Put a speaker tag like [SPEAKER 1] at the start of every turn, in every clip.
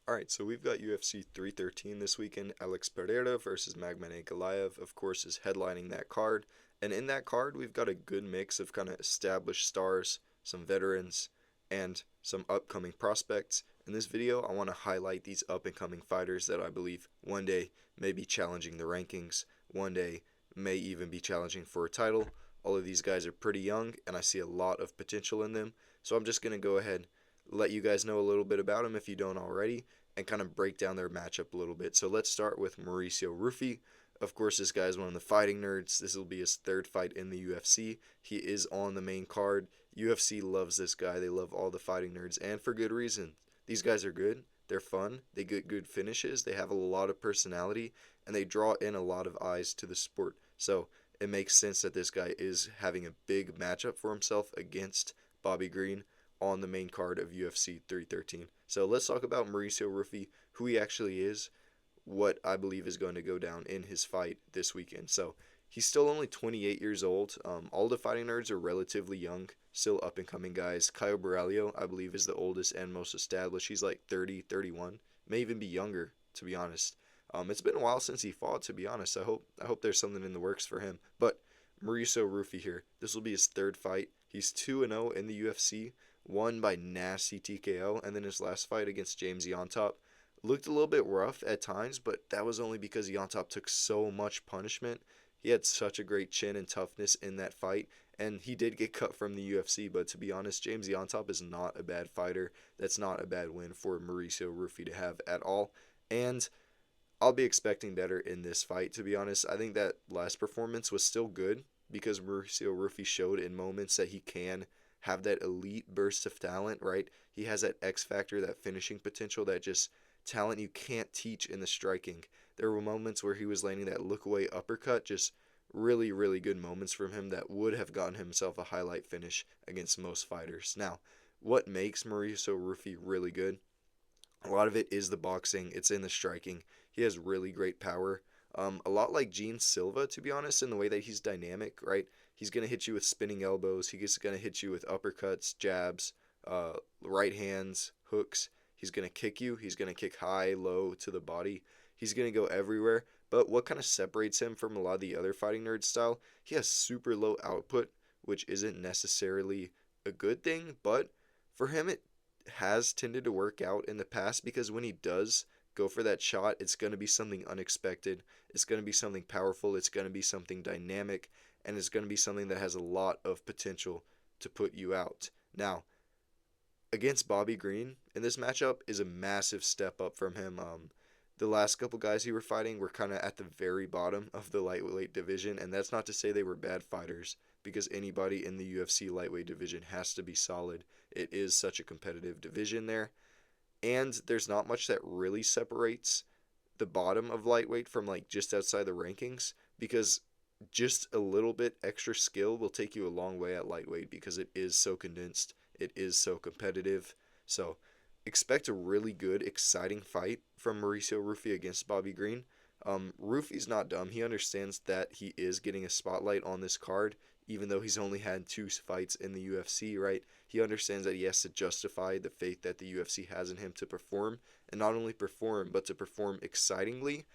[SPEAKER 1] Alright, so we've got UFC 313 this weekend. Alex Pereira versus Magomed Ankalaev, of course, is headlining that card. And in that card, we've got a good mix of kind of established stars, some veterans, and some upcoming prospects. In this video, I want to highlight these up-and-coming fighters that I believe one day may be challenging the rankings, one day may even be challenging for a title. All of these guys are pretty young, and I see a lot of potential in them. So I'm just going to go ahead, let you guys know a little bit about them if you don't already, and kind of break down their matchup a little bit. So let's start with Mauricio Ruffy. Of course, this guy is one of the fighting nerds. This will be his third fight in the UFC. He is on the main card. UFC loves this guy. They love all the fighting nerds, and for good reason. These guys are good. They're fun. They get good finishes. They have a lot of personality, and they draw in a lot of eyes to the sport. So it makes sense that this guy is having a big matchup for himself against Bobby Green on the main card of UFC 313. So let's talk about Mauricio Ruffy, who he actually is, what I believe is going to go down in his fight this weekend. So he's still only 28 years old. All the fighting nerds are relatively young, still up and coming guys. Caio Borralho, I believe, is the oldest and most established. He's like 30, 31, may even be younger, to be honest. It's been a while since he fought, to be honest. I hope there's something in the works for him. But Mauricio Ruffy here, this will be his third fight. He's 2-0 in the UFC, won by nasty TKO, and then his last fight against James Yontop looked a little bit rough at times, but that was only because Yontop took so much punishment. He had such a great chin and toughness in that fight, and he did get cut from the UFC, but to be honest, James Yontop is not a bad fighter. That's not a bad win for Mauricio Ruffy to have at all, and I'll be expecting better in this fight, to be honest. I think that last performance was still good because Mauricio Ruffy showed in moments that he can have that elite burst of talent, right? He has that X factor, that finishing potential, that just talent you can't teach in the striking. There were moments where he was landing that look away uppercut, just really, really good moments from him that would have gotten himself a highlight finish against most fighters. Now, what makes Mauricio Ruffy really good? A lot of it is the boxing, it's in the striking. He has really great power. A lot like Gene Silva, to be honest, in the way that he's dynamic, right? He's going to hit you with spinning elbows. He's going to hit you with uppercuts, jabs, right hands, hooks. He's going to kick you. He's going to kick high, low to the body. He's going to go everywhere. But what kind of separates him from a lot of the other fighting nerd style? He has super low output, which isn't necessarily a good thing. But for him, it has tended to work out in the past because when he does go for that shot, it's going to be something unexpected. It's going to be something powerful. It's going to be something dynamic. And it's going to be something that has a lot of potential to put you out. Now, against Bobby Green in this matchup is a massive step up from him. The last couple guys he were fighting were kind of at the very bottom of the lightweight division, and that's not to say they were bad fighters, because anybody in the UFC lightweight division has to be solid. It is such a competitive division there, and there's not much that really separates the bottom of lightweight from like just outside the rankings, because just a little bit extra skill will take you a long way at lightweight because it is so condensed, it is so competitive. So expect a really good, exciting fight from Mauricio Ruffy against Bobby Green. Ruffy's not dumb. He understands that he is getting a spotlight on this card, even though he's only had two fights in the UFC, right? He understands that he has to justify the faith that the UFC has in him to perform, and not only perform, but to perform excitingly.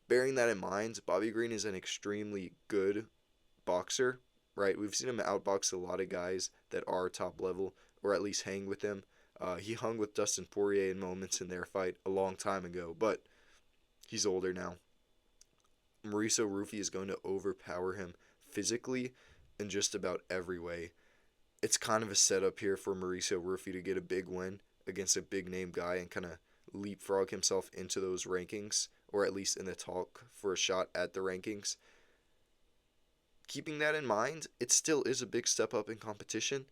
[SPEAKER 1] Bearing that in mind, Bobby Green is an extremely good boxer, right? We've seen him outbox a lot of guys that are top level, or at least hang with them. He hung with Dustin Poirier in moments in their fight a long time ago, but he's older now. Mauricio Ruffy is going to overpower him physically in just about every way. It's kind of a setup here for Mauricio Ruffy to get a big win against a big name guy and kind of leapfrog himself into those rankings, or at least in the talk for a shot at the rankings. Keeping that in mind, it still is a big step up in competition.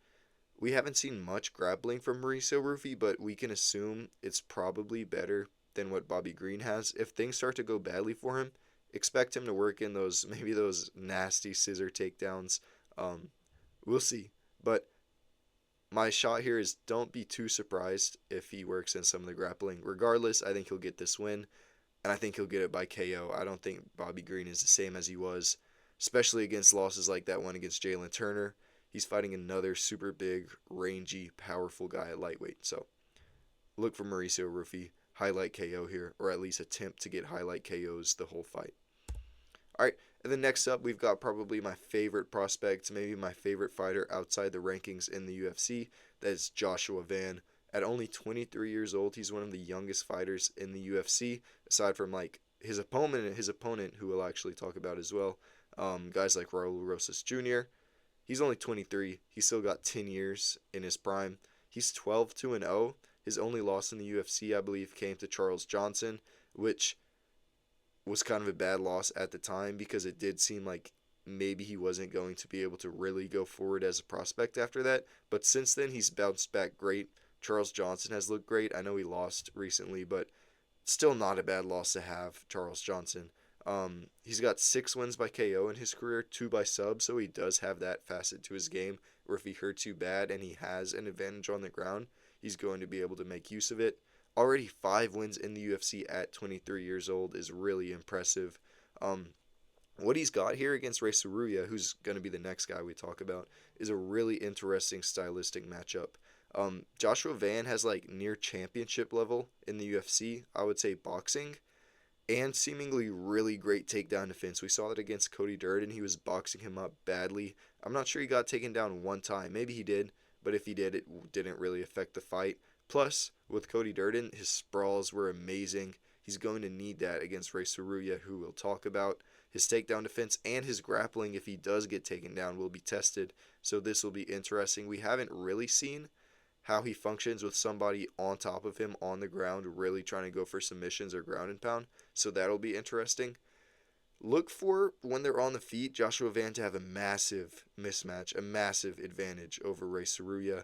[SPEAKER 1] We haven't seen much grappling from Mauricio Ruffy, but we can assume it's probably better than what Bobby Green has. If things start to go badly for him, expect him to work in those, maybe those nasty scissor takedowns. We'll see. But my shot here is don't be too surprised if he works in some of the grappling. Regardless, I think he'll get this win, and I think he'll get it by KO. I don't think Bobby Green is the same as he was, especially against losses like that one against Jalen Turner. He's fighting another super big, rangy, powerful guy at lightweight. So look for Mauricio Ruffy. highlight KO here, or at least attempt to get highlight KOs the whole fight. All right, and then next up, we've got probably my favorite prospect, maybe my favorite fighter outside the rankings in the UFC. That is Joshua Van. At only 23 years old, he's one of the youngest fighters in the UFC, aside from like his opponent, who we'll actually talk about as well. Guys like Raul Rosas Jr. He's only 23. He's still got 10 years in his prime. He's 12-2-0. His only loss in the UFC, I believe, came to Charles Johnson, which was kind of a bad loss at the time because it did seem like maybe he wasn't going to be able to really go forward as a prospect after that. But since then, he's bounced back great. Charles Johnson has looked great. I know he lost recently, but still not a bad loss to have, Charles Johnson. He's got 6 wins by KO in his career, 2 by sub, so he does have that facet to his game where if he hurts you bad and he has an advantage on the ground, he's going to be able to make use of it. Already 5 wins in the UFC at 23 years old is really impressive. What he's got here against Rei Tsuruya, who's going to be the next guy we talk about, is a really interesting stylistic matchup. Joshua Van has like near championship level in the UFC, I would say boxing, and seemingly really great takedown defense. We saw that against Cody Djorden. He was boxing him up badly. I'm not sure he got taken down one time. Maybe he did, but if he did, it didn't really affect the fight. Plus, with Cody Djorden, his sprawls were amazing. He's going to need that against Rei Tsuruya, who we'll talk about. His takedown defense and his grappling, if he does get taken down, will be tested. So this will be interesting. We haven't really seen how he functions with somebody on top of him on the ground, really trying to go for submissions or ground and pound. So that'll be interesting. Look for, when they're on the feet, Joshua Van to have a massive mismatch, a massive advantage over Rei Tsuruya.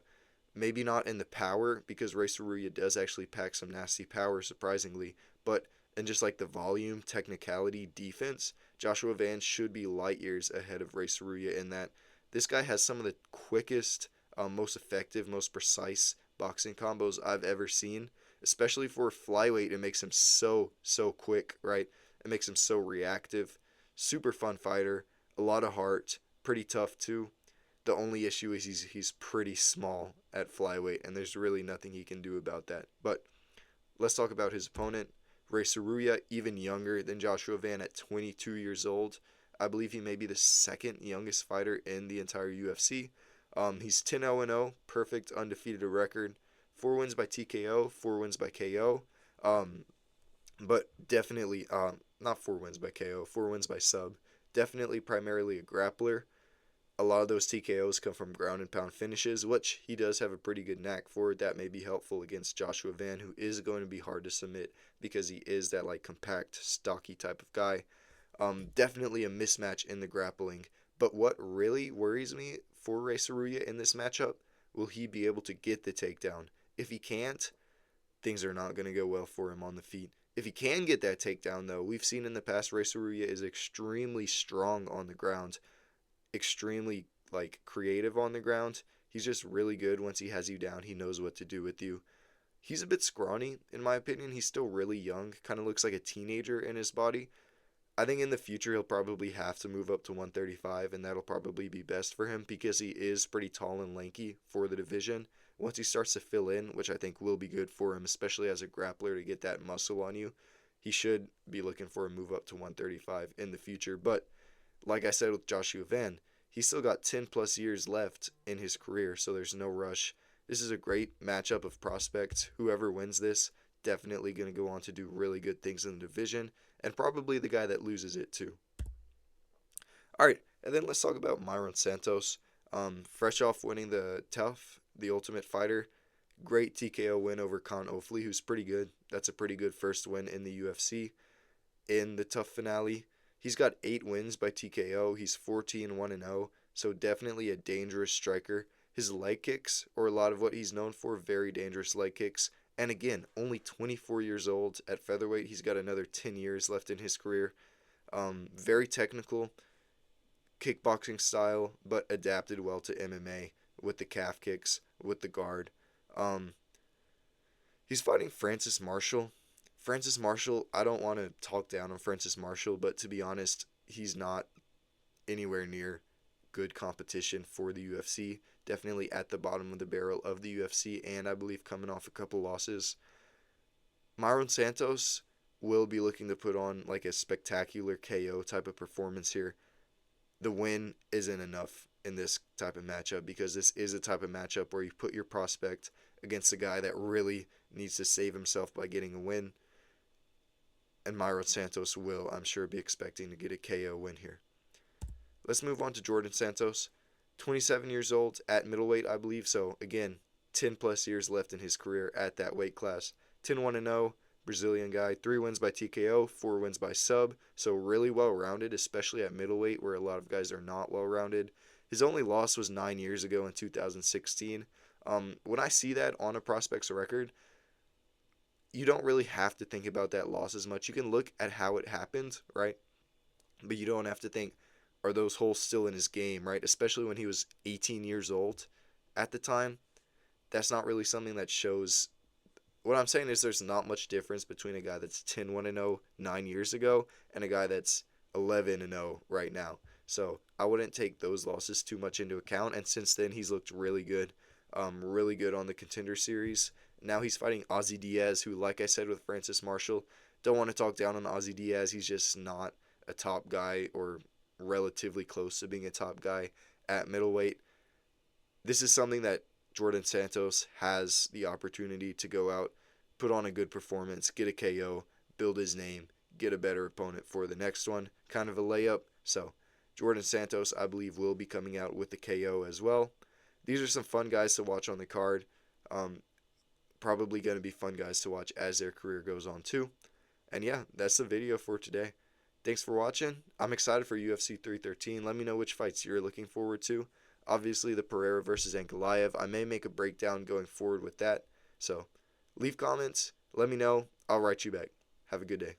[SPEAKER 1] Maybe not in the power, because Rei Tsuruya does actually pack some nasty power, surprisingly, but in just like the volume, technicality, defense, Joshua Van should be light years ahead of Rei Tsuruya in that this guy has some of the quickest, most effective, most precise boxing combos I've ever seen, especially for flyweight. It makes him so quick, right? It makes him so reactive. Super fun fighter, a lot of heart, pretty tough too. The only issue is he's pretty small at flyweight, and there's really nothing he can do about that. But let's talk about his opponent, Rei Tsuruya, even younger than Joshua Van at 22 years old. I believe he may be the second youngest fighter in the entire UFC. He's 10-0-0, perfect undefeated record. 4 wins by TKO, 4 wins by KO. But definitely, not 4 wins by KO, 4 wins by sub. Definitely primarily a grappler. A lot of those TKOs come from ground and pound finishes, which he does have a pretty good knack for. That may be helpful against Joshua Van, who is going to be hard to submit because he is that like compact, stocky type of guy. Definitely a mismatch in the grappling. But what really worries me for Rei Tsuruya in this matchup, will he be able to get the takedown? If he can't, things are not going to go well for him on the feet. If he can get that takedown, though, we've seen in the past Rei Tsuruya is extremely strong on the ground, extremely like creative on the ground. He's just really good once he has you down. He knows what to do with you. He's a bit scrawny, in my opinion. He's still really young, kind of looks like a teenager in his body. I think in the future he'll probably have to move up to 135, and that'll probably be best for him because he is pretty tall and lanky for the division. Once he starts to fill in, which I think will be good for him, especially as a grappler to get that muscle on you, he should be looking for a move up to 135 in the future. But like I said with Joshua Van, he's still got 10 plus years left in his career, so there's no rush. This is a great matchup of prospects. Whoever wins this, definitely going to go on to do really good things in the division, and probably the guy that loses it too. Alright, and then let's talk about Mairon Santos. Fresh off winning the TUF, the Ultimate Fighter, great TKO win over Khan Ofli, who's pretty good. That's a pretty good first win in the UFC. In the TUF finale, he's got 8 wins by TKO. He's 14-1-0, so definitely a dangerous striker. His leg kicks, or a lot of what he's known for, very dangerous leg kicks. And again, only 24 years old at featherweight. He's got another 10 years left in his career. Very technical kickboxing style, but adapted well to MMA with the calf kicks, with the guard. He's fighting Francis Marshall. Francis Marshall, I don't want to talk down on Francis Marshall, but to be honest, he's not anywhere near good competition for the UFC. Definitely at the bottom of the barrel of the UFC, and I believe coming off a couple losses. Mairon Santos will be looking to put on like a spectacular KO type of performance here. The win isn't enough in this type of matchup because this is a type of matchup where you put your prospect against a guy that really needs to save himself by getting a win. And Mairon Santos will, I'm sure, be expecting to get a KO win here. Let's move on to Djorden Santos. 27 years old at middleweight, I believe. So, again, 10 plus years left in his career at that weight class. 10-1-0, Brazilian guy. 3 wins by TKO, 4 wins by sub. So, really well rounded, especially at middleweight where a lot of guys are not well rounded. His only loss was 9 years ago in 2016. When I see that on a prospect's record, you don't really have to think about that loss as much. You can look at how it happened, right? But you don't have to think, are those holes still in his game, right? Especially when he was 18 years old at the time. That's not really something that shows. What I'm saying is there's not much difference between a guy that's 10-1-0 9 years ago and a guy that's 11-0 right now. So I wouldn't take those losses too much into account. And since then, he's looked really good on the Contender Series. Now he's fighting Ozzy Diaz, who, like I said with Francis Marshall, don't want to talk down on Ozzy Diaz. He's just not a top guy or relatively close to being a top guy at middleweight. This is something that Djorden Santos has the opportunity to go out, put on a good performance, get a KO, build his name, get a better opponent for the next one. Kind of a layup. So Djorden Santos, I believe, will be coming out with the KO as well. These are some fun guys to watch on the card. Probably going to be fun guys to watch as their career goes on too. And yeah, that's the video for today. Thanks for watching. I'm excited for UFC 313. Let me know which fights you're looking forward to. Obviously, the Pereira versus Ankalaev. I may make a breakdown going forward with that. So leave comments. Let me know. I'll write you back. Have a good day.